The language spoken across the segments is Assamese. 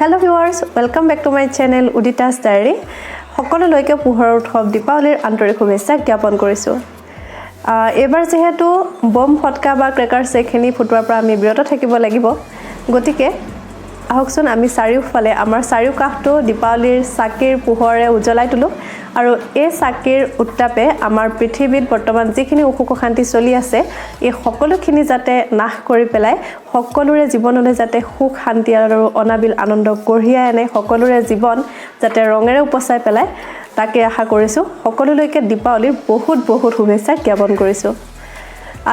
Hello viewers, welcome back to my channel Udita's Diary. সকলোলৈকে পোহৰৰ উৎসৱ দীপাৱলীৰ আন্তৰিক শুভেচ্ছা জ্ঞাপন কৰিছোঁ। এবাৰ যেহেতু বম ফটকা বা ক্ৰেকাৰ্ছ এখিনি ফুটোৱাৰ পৰা আমি বিৰত থাকিব লাগিব, গতিকে আহকচোন আমি চাৰিওফালে আমাৰ চাৰিওকাষটো দীপাৱলীৰ চাকিৰ পোহৰে উজ্বলাই তুলো আৰু এই চাকিৰ উত্তাপে আমাৰ পৃথিৱীত বৰ্তমান যিখিনি অসুখ শান্তি চলি আছে এই সকলোখিনি যাতে নাশ কৰি পেলাই সকলোৰে জীৱনলৈ যাতে সুখ শান্তি আৰু অনাবিল আনন্দ কঢ়িয়াই আনে, সকলোৰে জীৱন যাতে ৰঙেৰে উপচাই পেলাই তাকে আশা কৰিছোঁ। সকলোলৈকে দীপাৱলীৰ বহুত বহুত শুভেচ্ছা জ্ঞাপন কৰিছোঁ।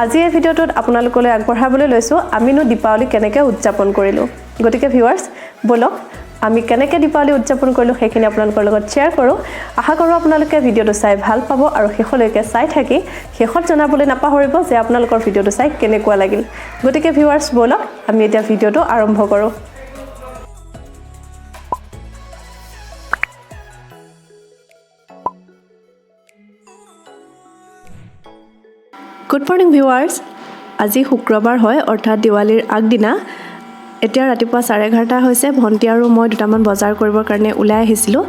আজি এই ভিডিঅ'টোত আপোনালোকলৈ আগবঢ়াবলৈ লৈছোঁ আমিনো দীপাৱলী কেনেকৈ উদযাপন কৰিলোঁ। গতিকে ভিউৱাৰ্ছ বলক আমি কেনেকৈ দীপাৱলী উদযাপন কৰিলোঁ সেইখিনি আপোনালোকৰ লগত শ্বেয়াৰ কৰোঁ। আশা কৰোঁ আপোনালোকে ভিডিঅ'টো চাই ভাল পাব আৰু শেষলৈকে চাই থাকি শেষত জনাবলৈ নাপাহৰিব যে আপোনালোকৰ ভিডিঅ'টো চাই কেনেকুৱা লাগিল। গতিকে ভিউৱাৰ্ছ বলক আমি এতিয়া ভিডিঅ'টো আৰম্ভ কৰোঁ। গুড মৰ্ণিং ভিউৱাৰ্ছ, আজি শুক্ৰবাৰ হয় অৰ্থাৎ দিৱালীৰ আগদিনা। এতিয়া ৰাতিপুৱা 11:30 হৈছে। ভণ্টি আৰু মই দুটামান বজাৰ কৰিবৰ কাৰণে ওলাই আহিছিলোঁ।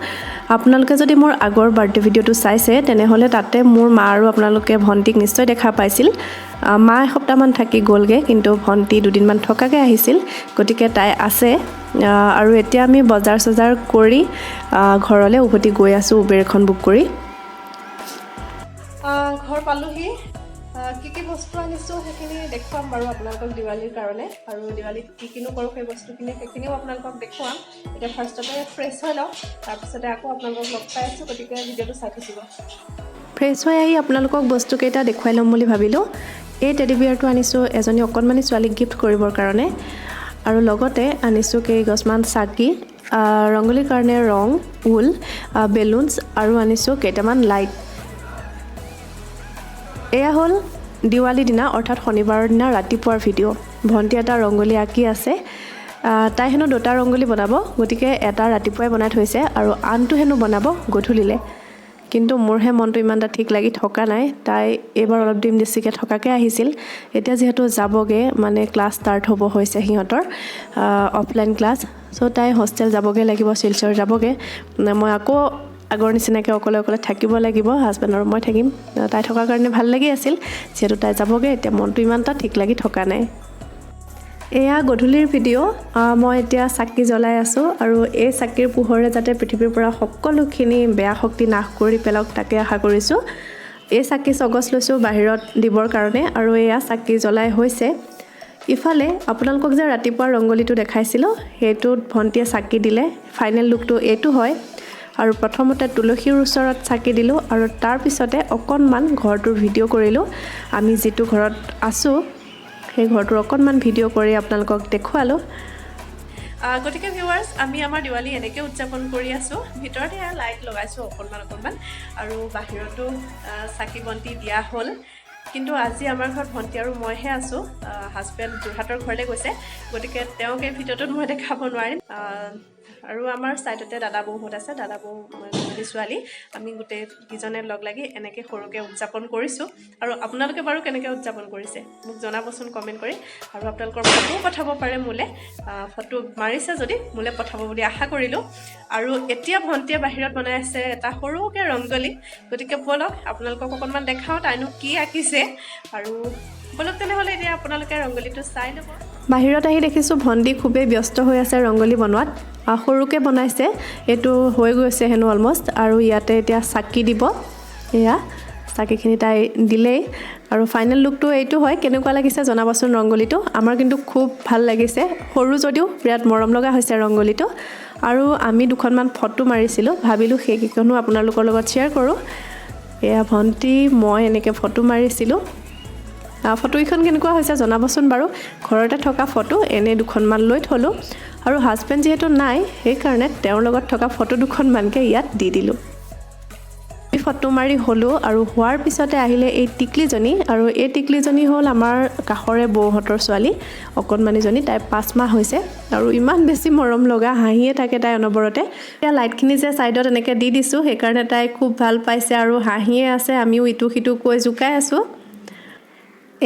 আপোনালোকে যদি মোৰ আগৰ বাৰ্থডে ভিডিঅ'টো চাইছে তেনেহ'লে তাতে মোৰ মা আৰু আপোনালোকে ভণ্টিক নিশ্চয় দেখা পাইছিল। মা এসপ্তাহমান থাকি গ'লগৈ, কিন্তু ভণ্টি দুদিনমান থকাকৈ আহিছিল, গতিকে তাই আছে। আৰু এতিয়া আমি বজাৰ চজাৰ কৰি ঘৰলৈ উভতি গৈ আছোঁ উবেৰ এখন বুক কৰি। ঘৰ পালোহি। কি বস্তু আনিছোঁ সেইখিনি দেখুৱাম বাৰু আপোনালোকক দিৱালীৰ কাৰণে, আৰু দিৱালীত কিনো কৰোঁ সেই বস্তুখিনি সেইখিনিও আপোনালোকক দেখুৱাম। এতিয়া ফাৰ্ষ্টতে ফ্ৰেছ হৈ লওঁ, তাৰপিছতে আকৌ আপোনালোকক লগ পাই আছোঁ, গতিকে ভিডিঅ'টো চাই থাকিব। ফ্ৰেছ হৈ আহি আপোনালোকক বস্তুকেইটা দেখুৱাই ল'ম বুলি ভাবিলোঁ। এই টেডি বিয়াৰটো আনিছোঁ এজনী অকণমানি ছোৱালীক গিফ্ট কৰিবৰ কাৰণে, আৰু লগতে আনিছোঁ কেইগছমান চাকি, ৰংগলীৰ কাৰণে ৰং, ঊল, বেলুনছ, আৰু আনিছোঁ কেইটামান লাইট। এয়া হ'ল দিৱালীৰ দিনা অৰ্থাৎ শনিবাৰৰ দিনা ৰাতিপুৱাৰ ভিডিঅ'। ভণ্টি এটা ৰংগলী আঁকি আছে। তাই হেনো দুটা ৰংগলী বনাব, গতিকে এটা ৰাতিপুৱাই বনাই থৈছে আৰু আনটো হেনো বনাব গধূলিলৈ। কিন্তু মোৰহে মনটো ইমান এটা ঠিক লাগি থকা নাই। তাই এইবাৰ অলপ দিন বেছিকৈ থকাকৈ আহিছিল। এতিয়া যিহেতু যাবগৈ, মানে ক্লাছ ষ্টাৰ্ট হ'ব হৈছে সিহঁতৰ অফলাইন ক্লাছ, চ' তাই হোষ্টেল যাবগৈ লাগিব, শিলচৰ যাবগৈ। মই আকৌ আগৰ নিচিনাকৈ অকলে অকলে থাকিব লাগিব, হাজবেণ্ড আৰু মই থাকিম। তাই থকাৰ কাৰণে ভাল লাগি আছিল, যিহেতু তাই যাবগৈ এতিয়া মনটো ইমান এটা ঠিক লাগি থকা নাই। এয়া গধূলিৰ ভিডিঅ'। মই এতিয়া চাকি জ্বলাই আছোঁ, আৰু এই চাকিৰ পোহৰে যাতে পৃথিৱীৰ পৰা সকলোখিনি বেয়া শক্তি নাশ কৰি পেলাওক তাকে আশা কৰিছোঁ। এই চাকি ছগছ লৈছোঁ বাহিৰত দিবৰ কাৰণে, আৰু এয়া চাকি জ্বলাই হৈছে। ইফালে আপোনালোকক যে ৰাতিপুৱা ৰংগলীটো দেখাইছিলোঁ সেইটোত ভণ্টিয়ে চাকি দিলে। ফাইনেল লুকটো এইটো হয়। আৰু প্ৰথমতে তুলসীৰ ওচৰত চাকি দিলোঁ, আৰু তাৰপিছতে অকণমান ঘৰটোৰ ভিডিঅ' কৰিলোঁ। আমি যিটো ঘৰত আছোঁ সেই ঘৰটোৰ অকণমান ভিডিঅ' কৰি আপোনালোকক দেখুৱালোঁ। গতিকে ভিউৱাৰ্ছ আমি আমাৰ দিৱালী এনেকৈ উদযাপন কৰি আছোঁ। ভিতৰতে লাইট লগাইছোঁ অকণমান, আৰু বাহিৰতো চাকি বন্তি দিয়া হ'ল। কিন্তু আজি আমাৰ ঘৰত ভণ্টি আৰু মইহে আছোঁ। হাজবেণ্ড যোৰহাটৰ ঘৰলৈ গৈছে, গতিকে তেওঁক এই ভিডিঅ'টোত মই দেখাব নোৱাৰিম। আৰু আমাৰ ছাইডতে দাদা বৌহঁত আছে, দাদা বৌ ছোৱালী, আমি গোটেইকেইজনে লগ লাগি এনেকৈ সৰুকৈ উদযাপন কৰিছোঁ। আৰু আপোনালোকে বাৰু কেনেকৈ উদযাপন কৰিছে মোক জনাবচোন কমেণ্ট কৰি, আৰু আপোনালোকৰ ফটোও পঠাব পাৰে মোলৈ। ফটো মাৰিছে যদি মোলৈ পঠাব বুলি আশা কৰিলোঁ। আৰু এতিয়া ভণ্টিয়ে বাহিৰত বনাই আছে এটা সৰুকৈ ৰংগলী, গতিকে ব'লক আপোনালোকক অকণমান দেখাওঁ তাইনো কি আঁকিছে। আৰু ব'লক তেনেহ'লে এতিয়া আপোনালোকে ৰংগলীটো চাই ল'ব। বাহিৰত আহি দেখিছোঁ ভণ্টি খুবেই ব্যস্ত হৈ আছে ৰংগলী বনোৱাত। সৰুকৈ বনাইছে, এইটো হৈ গৈছে হেনো অলমষ্ট। আৰু ইয়াতে এতিয়া চাকি দিব। এয়া চাকিখিনি তাই দিলেই, আৰু ফাইনেল লুকটো এইটো হয়। কেনেকুৱা লাগিছে জনাবচোন ৰংগলীটো। আমাৰ কিন্তু খুব ভাল লাগিছে, সৰু যদিও বিৰাট মৰম লগা হৈছে ৰংগলীটো। আৰু আমি দুখনমান ফটো মাৰিছিলোঁ, ভাবিলোঁ সেইকেইখনো আপোনালোকৰ লগত শ্বেয়াৰ কৰোঁ। এয়া ভণ্টি মই এনেকৈ ফটো মাৰিছিলোঁ। ফটোকেইখন কেনেকুৱা হৈছে জনাবচোন বাৰু। ঘৰতে থকা ফটো এনেই দুখনমান লৈ থ'লোঁ, আৰু হাজবেণ্ড যিহেতু নাই সেইকাৰণে তেওঁৰ লগত থকা ফটো দুখনমানকৈ ইয়াত দি দিলোঁ। ফটো মাৰি হ'লোঁ, আৰু হোৱাৰ পিছতে আহিলে এই টিকলিজনী। আৰু এই টিকলিজনী হ'ল আমাৰ কাষৰে বৌহঁতৰ ছোৱালী অকণমানিজনী। তাই 5 মাহ হৈছে, আৰু ইমান বেছি মৰম লগা, হাঁহিয়ে থাকে তাই অনবৰতে। এতিয়া লাইটখিনি যে ছাইডত এনেকৈ দি দিছোঁ সেইকাৰণে তাই খুব ভাল পাইছে আৰু হাঁহিয়ে আছে। আমিও ইটো সিটো কৈ জোকাই আছোঁ।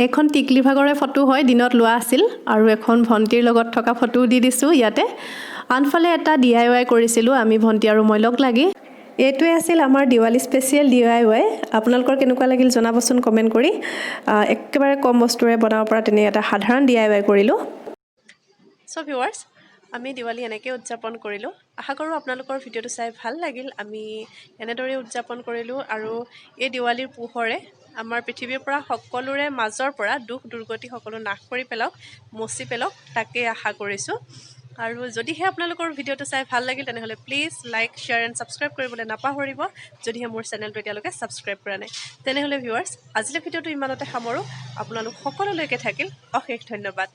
এইখন টিকলি ভাগৰে ফটো হয়, দিনত লোৱা আছিল। আৰু এখন ভণ্টিৰ লগত থকা ফটো দি দিছোঁ ইয়াতে। আনফালে এটা DIY কৰিছিলোঁ আমি ভণ্টি আৰু মই লগ লাগি। এইটোৱে আছিল আমাৰ দিৱালী স্পেচিয়েল DIY। আপোনালোকৰ কেনেকুৱা লাগিল জনাবচোন কমেণ্ট কৰি। একেবাৰে কম বস্তুৰে বনাব পৰা তেনে এটা সাধাৰণ DIY কৰিলোঁ। চ' ভিউৱাৰ্ছ, আমি দিৱালী এনেকৈ উদযাপন কৰিলোঁ। আশা কৰোঁ আপোনালোকৰ ভিডিঅ'টো চাই ভাল লাগিল। আমি এনেদৰে উদযাপন কৰিলোঁ আৰু এই দিৱালীৰ পোহৰে আমাৰ পৃথিৱীৰ পৰা সকলোৰে মাজৰ পৰা দুখ দুৰ্গতি সকলো নাশ কৰি পেলাওক, মচি পেলাওক, তাকেই আশা কৰিছোঁ। আৰু যদিহে আপোনালোকৰ ভিডিঅ'টো চাই ভাল লাগিল তেনেহ'লে please like, share and subscribe কৰিবলৈ নাপাহৰিব। যদিহে মোৰ চেনেলটো এতিয়ালৈকে ছাবস্ক্ৰাইব কৰা নাই তেনেহ'লে ভিউৱাৰ্ছ, আজিলৈ ভিডিঅ'টো ইমানতে সামৰোঁ। আপোনালোক সকলোলৈকে থাকিল অশেষ ধন্যবাদ।